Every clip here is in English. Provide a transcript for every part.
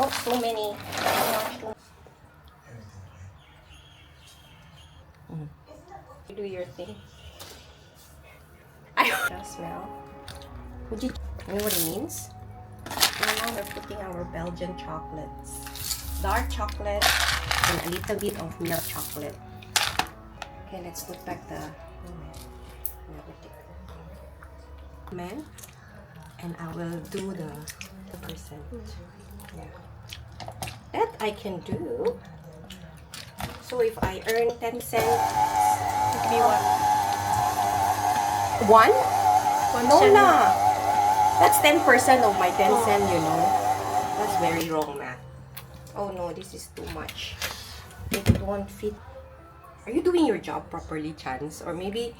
Oh, so many. You do your thing. I don't smell. Would you know what it means? Now we're putting our Belgian chocolates. Dark chocolate and a little bit of milk chocolate. Okay, let's put back the man, and I will do the percent. Yeah. That I can do. So if I earn 10 cents, Give me one. one? No cent. na. That's 10% of my 10 cent, you know. That's very wrong math. Oh no, this is too much. It won't fit. Are you doing your job properly, Chance? Or maybe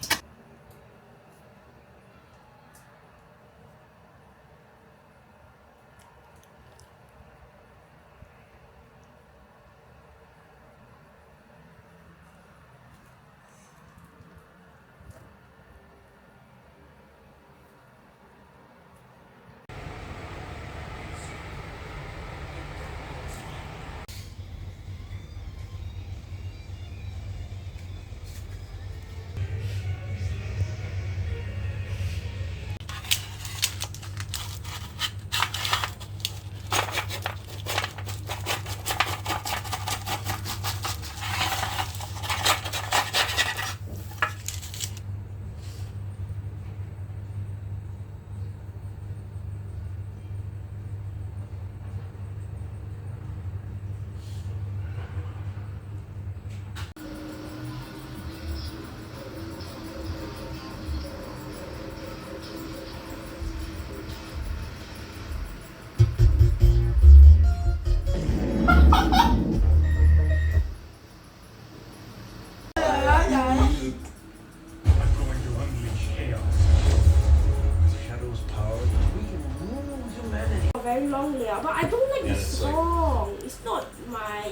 Very long layout, but I don't like the song. It's not my.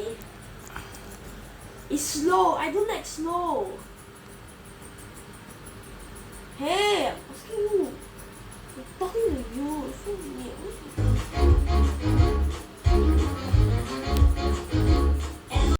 It's slow. I don't like slow. Hey, I'm asking you. I'm talking to you. So weird.